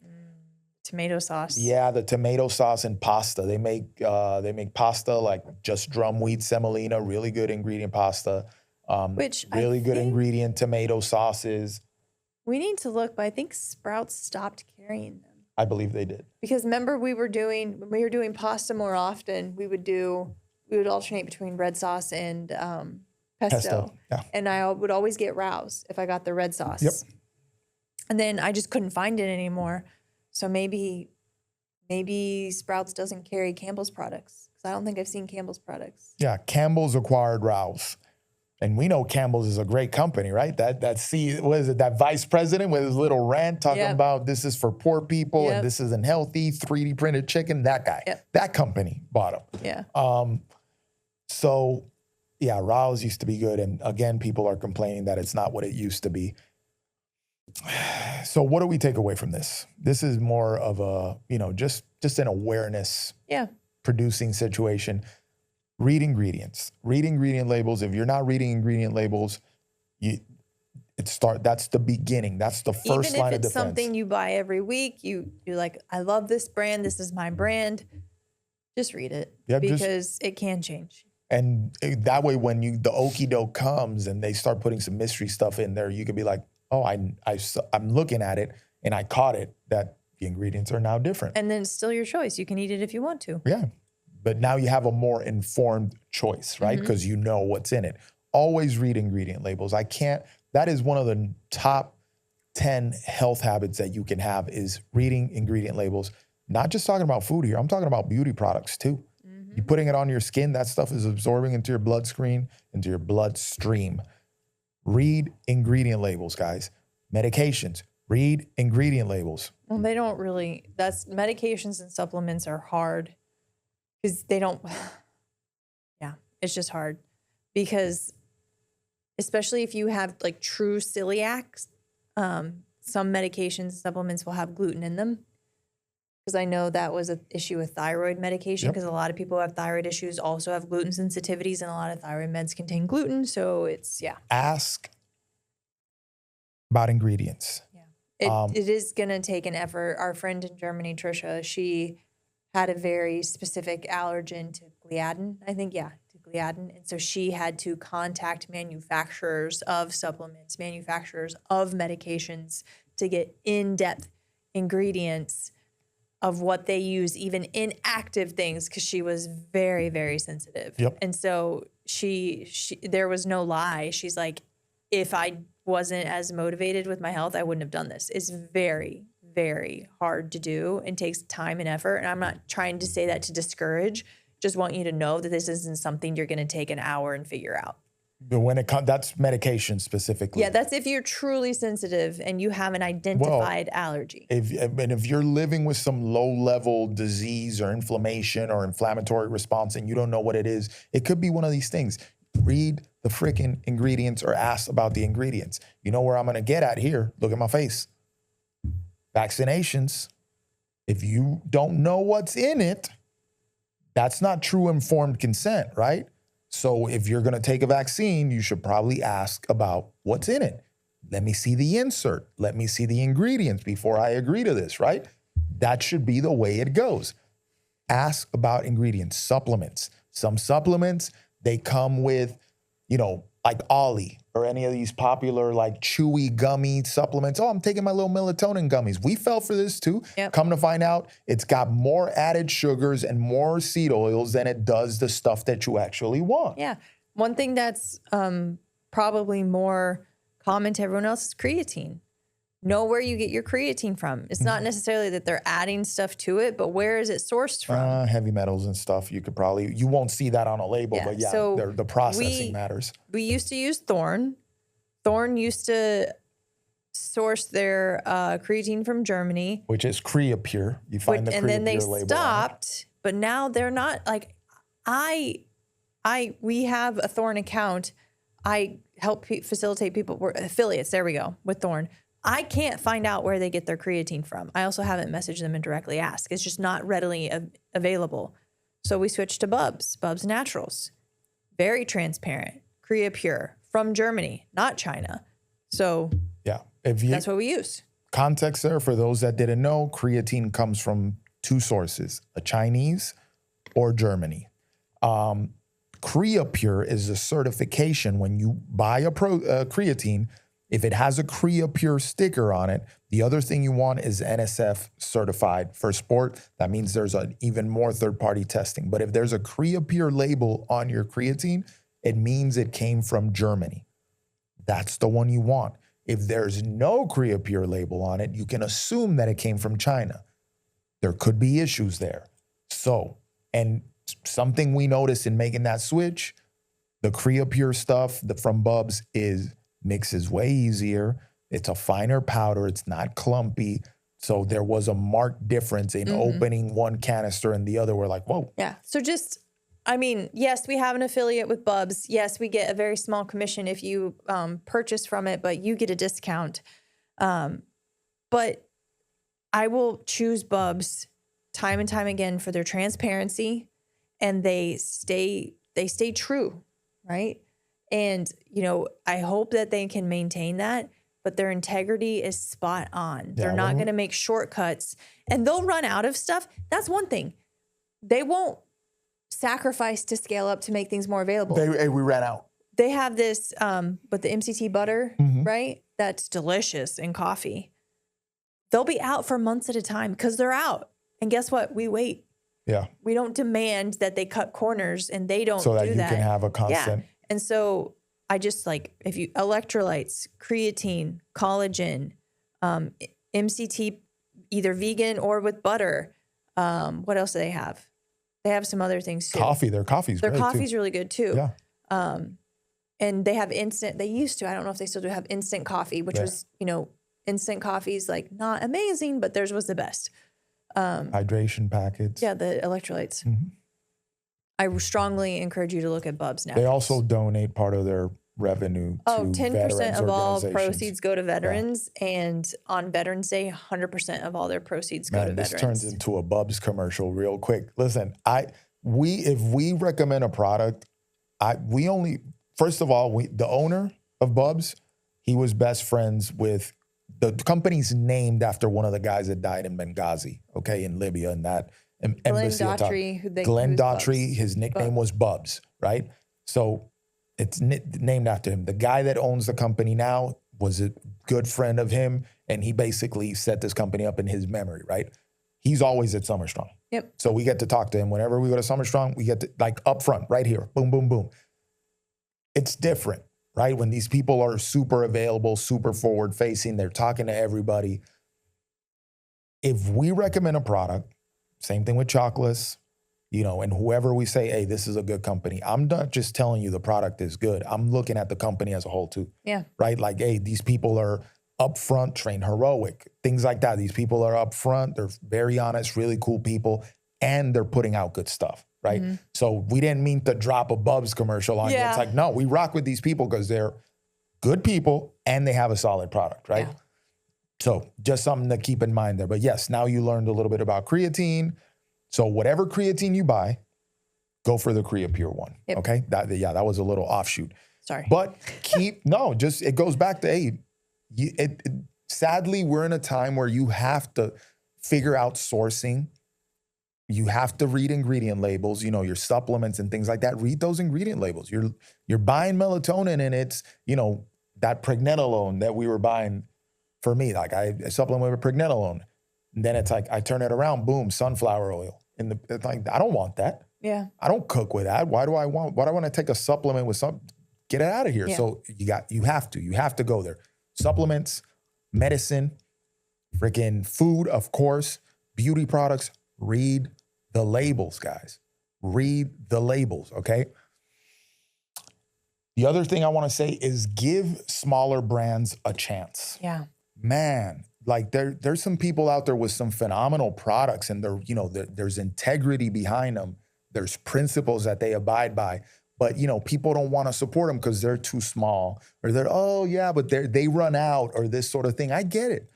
Tomato sauce. Yeah, the tomato sauce and pasta. They make pasta like just drum wheat semolina, really good ingredient pasta. Which really good ingredient tomato sauces. We need to look, but I think Sprouts stopped carrying them. I believe they did. Because remember when we were doing pasta more often, we would alternate between red sauce and pesto. Yeah. And I would always get Rouse if I got the red sauce. Yep. And then I just couldn't find it anymore. So maybe Sprouts doesn't carry Campbell's products. Because I don't think I've seen Campbell's products. Yeah, Campbell's acquired Rouse. And we know Campbell's is a great company, right? That vice president with his little rant talking about this is for poor people and this isn't healthy, 3D printed chicken, that guy. That company bought him. Yeah. So, yeah, Rouse used to be good. And again, people are complaining that it's not what it used to be. So what do we take away from this? This is more of a, you know, just an awareness producing situation. Read ingredients. Read ingredient labels. If you're not reading ingredient labels, that's the beginning. That's the first line of defense. Even if it's something you buy every week, you're like, I love this brand. This is my brand. Just read it because it can change. And that way, when the okie doke comes and they start putting some mystery stuff in there, you could be like, oh, I'm looking at it and I caught it that the ingredients are now different. And then it's still your choice. You can eat it if you want to. Yeah. But now you have a more informed choice, right? Because you know what's in it. Always read ingredient labels. That is one of the top 10 health habits that you can have is reading ingredient labels. Not just talking about food here. I'm talking about beauty products too. You're putting it on your skin. That stuff is absorbing into your bloodstream. Read ingredient labels, guys. Medications. Read ingredient labels. Well, they don't really, medications and supplements are hard. Because they don't, it's just hard. Because especially if you have like true celiacs, some medications, supplements will have gluten in them. Because I know that was an issue with thyroid medication because a lot of people who have thyroid issues also have gluten sensitivities and a lot of thyroid meds contain gluten. So it's, Ask about ingredients. Yeah. It is going to take an effort. Our friend in Germany, Trisha, she had a very specific allergen to gliadin, I think, to gliadin. And so she had to contact manufacturers of supplements, manufacturers of medications to get in-depth ingredients of what they use, even inactive things, because she was very, very sensitive. Yep. And so she there was no lie. She's like, if I wasn't as motivated with my health, I wouldn't have done this. It's very, very hard to do and takes time and effort. And I'm not trying to say that to discourage. Just want you to know that this isn't something you're going to take an hour and figure out. But when that's medication specifically. Yeah, that's if you're truly sensitive and you have an identified allergy. If you're living with some low-level disease or inflammation or inflammatory response and you don't know what it is, it could be one of these things. Read the freaking ingredients or ask about the ingredients. You know where I'm going to get at here? Look at my face. Vaccinations. If you don't know what's in it, that's not true informed consent, right? So if you're going to take a vaccine, you should probably ask about what's in it. Let me see the insert. Let me see the ingredients before I agree to this, right? That should be the way it goes. Ask about ingredients, supplements. Some supplements, they come with, like Ollie or any of these popular like chewy gummy supplements. Oh, I'm taking my little melatonin gummies. We fell for this too. Yep. Come to find out, it's got more added sugars and more seed oils than it does the stuff that you actually want. Yeah. One thing that's probably more common to everyone else is creatine. Know where you get your creatine from. It's not necessarily that they're adding stuff to it, but where is it sourced from? Heavy metals and stuff. You won't see that on a label, but so the processing matters. We used to use Thorne. Thorne used to source their creatine from Germany, which is Creapure. You find the Creapure label. And then they stopped, but now they're not like we have a Thorne account. I help facilitate people. We're affiliates. There we go with Thorne. I can't find out where they get their creatine from. I also haven't messaged them and directly asked. It's just not readily available. So we switched to Bubs Naturals. Very transparent. Creapure from Germany, not China. So that's what we use. Context there for those that didn't know, creatine comes from two sources, a Chinese or Germany. Creapure is a certification when you buy a creatine. If it has a Creapure sticker on it, the other thing you want is NSF certified for sport. That means there's even more third-party testing. But if there's a Creapure label on your creatine, it means it came from Germany. That's the one you want. If there's no Creapure label on it, you can assume that it came from China. There could be issues there. So, and something we noticed in making that switch, the Creapure stuff from Bubs mixes way easier. It's a finer powder. It's not clumpy. So there was a marked difference in opening one canister and the other. We're like, whoa. Yeah. So yes, we have an affiliate with Bubs. Yes, we get a very small commission if you purchase from it, but you get a discount. But I will choose Bubs time and time again for their transparency, and they stay true, right? And, I hope that they can maintain that, but their integrity is spot on. They're not going to make shortcuts, and they'll run out of stuff. That's one thing. They won't sacrifice to scale up to make things more available. We ran out. They have this, but the MCT butter, right? That's delicious in coffee. They'll be out for months at a time because they're out. And guess what? We wait. Yeah. We don't demand that they cut corners, and they don't do that. So that you can have a constant. Yeah. And so I just if you electrolytes, creatine, collagen, MCT, either vegan or with butter. What else do they have? They have some other things too. Their coffee's really good too. Yeah. And they have instant. They used to. I don't know if they still do have instant coffee, which was instant coffee's like not amazing, but theirs was the best. Hydration packets. Yeah, the electrolytes. I strongly encourage you to look at Bubs Naturals. They also donate part of their revenue to 10% of all proceeds go to veterans. Yeah. And on Veterans Day, 100% of all their proceeds go to veterans. This turns into a Bubs commercial real quick. Listen, if we recommend a product, first of all, the owner of Bubs, he was best friends with the company's named after one of the guys that died in Benghazi, in Libya, and that embassy. Glenn Daughtry, his nickname was Bubs, right? So it's named after him. The guy that owns the company now was a good friend of him, and he basically set this company up in his memory, right? He's always at Summer Strong. Yep. So we get to talk to him. Whenever we go to Summer Strong, we get to, up front, right here, boom, boom, boom. It's different, right? When these people are super available, super forward-facing, they're talking to everybody. If we recommend a product, same thing with chocolates, and whoever we say, hey, this is a good company. I'm not just telling you the product is good. I'm looking at the company as a whole too. Yeah. Right? Like, hey, these people are upfront, trained heroic, things like that. These people are upfront. They're very honest, really cool people, and they're putting out good stuff, right? So we didn't mean to drop a Bubs commercial on you. It's like, no, we rock with these people because they're good people and they have a solid product, right? Yeah. So just something to keep in mind there. But yes, now you learned a little bit about creatine. So whatever creatine you buy, go for the Creapure one. Yep. Okay? That was a little offshoot. Sorry. But it goes back to, hey, Sadly, we're in a time where you have to figure out sourcing. You have to read ingredient labels, you know, your supplements and things like that. Read those ingredient labels. You're buying melatonin and it's, you know, that pregnenolone that we were buying for me. Like I supplement with pregnenolone. And then it's like, I turn it around, boom, sunflower oil. And it's like, I don't want that. Yeah. I don't cook with that. Why do I want to take a supplement with some, get it out of here. Yeah. So you have to go there. Supplements, medicine, freaking food, of course, beauty products, read the labels, guys. Read the labels, okay? The other thing I want to say is give smaller brands a chance. Yeah. Man, like there's some people out there with some phenomenal products and there's integrity behind them. There's principles that they abide by. But, you know, people don't want to support them because they're too small or but they run out or this sort of thing. I get it.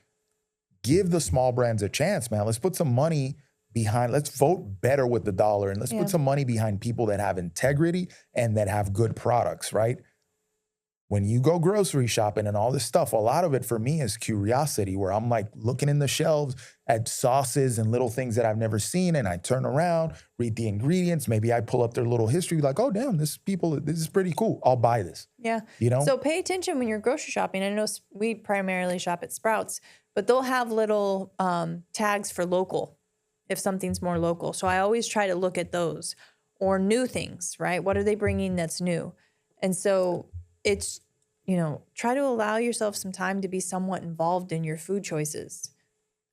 Give the small brands a chance, man. Let's put some money behind, let's vote better with the dollar and let's put some money behind people that have integrity and that have good products, right? When you go grocery shopping and all this stuff, a lot of it for me is curiosity where I'm like looking in the shelves at sauces and little things that I've never seen. And I turn around, read the ingredients. Maybe I pull up their little history like, oh, damn, this is pretty cool. I'll buy this. Yeah. You know? So pay attention when you're grocery shopping. I know we primarily shop at Sprouts, but they'll have little tags for local if something's more local. So I always try to look at those or new things, right? What are they bringing that's new? And so it's, you know, try to allow yourself some time to be somewhat involved in your food choices.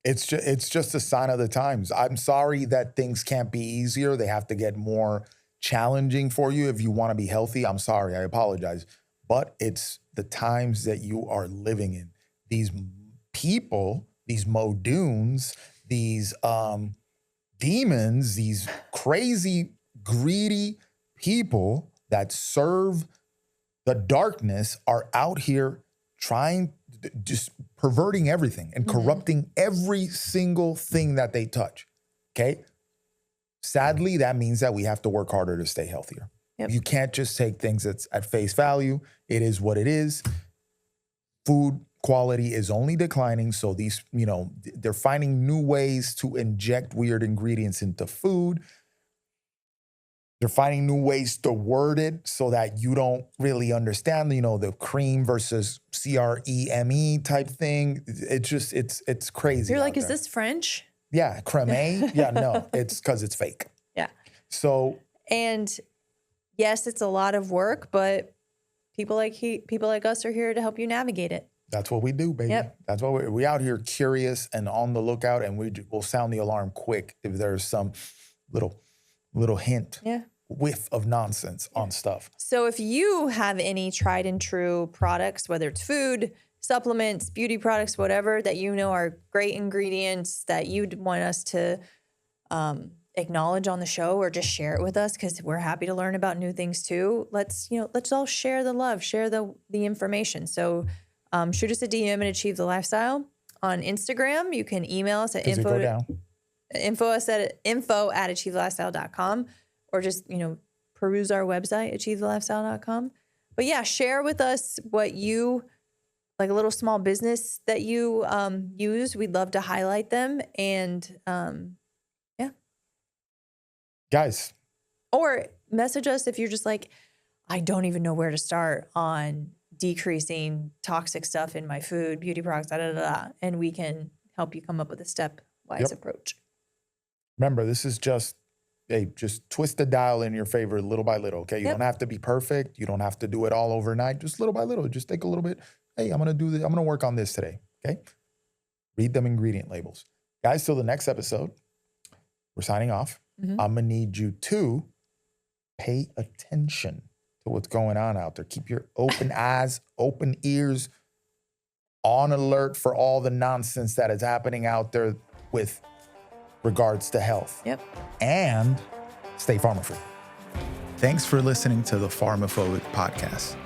It's just a sign of the times. I'm sorry that things can't be easier. They have to get more challenging for you if you want to be healthy. I'm sorry. I apologize. But it's the times that you are living in. These people, these modoons, these demons, these crazy, greedy people that serve the darkness are out here just perverting everything and corrupting every single thing that they touch, okay? Sadly, that means that we have to work harder to stay healthier. Yep. You can't just take things that's at face value. It is what it is. Food quality is only declining, so these, you know, they're finding new ways to inject weird ingredients into food. They're finding new ways to word it so that you don't really understand, you know, the cream versus CREME type thing. It's just, it's crazy. You're like, is this French? Yeah, creme. Yeah, no, it's because it's fake. Yeah. So. And yes, it's a lot of work, but people like us are here to help you navigate it. That's what we do, baby. Yep. That's what we out here curious and on the lookout, and we'll sound the alarm quick if there's some little hint. Yeah. Whiff of nonsense on stuff. So if you have any tried and true products, whether it's food, supplements, beauty products, whatever, that you know are great ingredients that you'd want us to acknowledge on the show or just share it with us because we're happy to learn about new things too. Let's all share the love, share the information. So shoot us a DM and Achieve the Lifestyle on Instagram. You can email us at info@achievethelifestyle.com. Or just, you know, peruse our website, achievethelifestyle.com. But yeah, share with us what you, like a little small business that you use. We'd love to highlight them. And yeah. Guys. Or message us if you're just like, I don't even know where to start on decreasing toxic stuff in my food, beauty products, and we can help you come up with a stepwise approach. Remember, this is just twist the dial in your favor little by little, okay? You don't have to be perfect. You don't have to do it all overnight. Just little by little. Just take a little bit. Hey, I'm going to do this. I'm going to work on this today, okay? Read them ingredient labels. Guys, till the next episode, we're signing off. I'm going to need you to pay attention to what's going on out there. Keep your open eyes, open ears, on alert for all the nonsense that is happening out there with regards to health. Yep. And stay pharma-free. Thanks for listening to the PharmaPhobic podcast.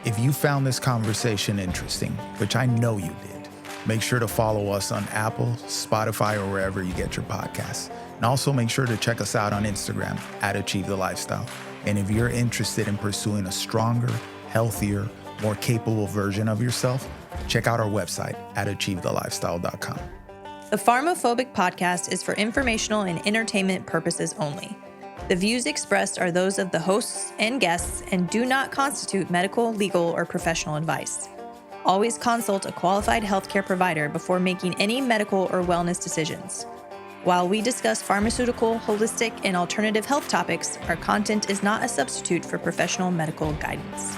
If you found this conversation interesting, which I know you did, make sure to follow us on Apple, Spotify, or wherever you get your podcasts. And also make sure to check us out on Instagram @Achieve the Lifestyle. And if you're interested in pursuing a stronger, healthier, more capable version of yourself, check out our website at achievethelifestyle.com. The PharmaPhobic podcast is for informational and entertainment purposes only. The views expressed are those of the hosts and guests and do not constitute medical, legal, or professional advice. Always consult a qualified healthcare provider before making any medical or wellness decisions. While we discuss pharmaceutical, holistic, and alternative health topics, our content is not a substitute for professional medical guidance.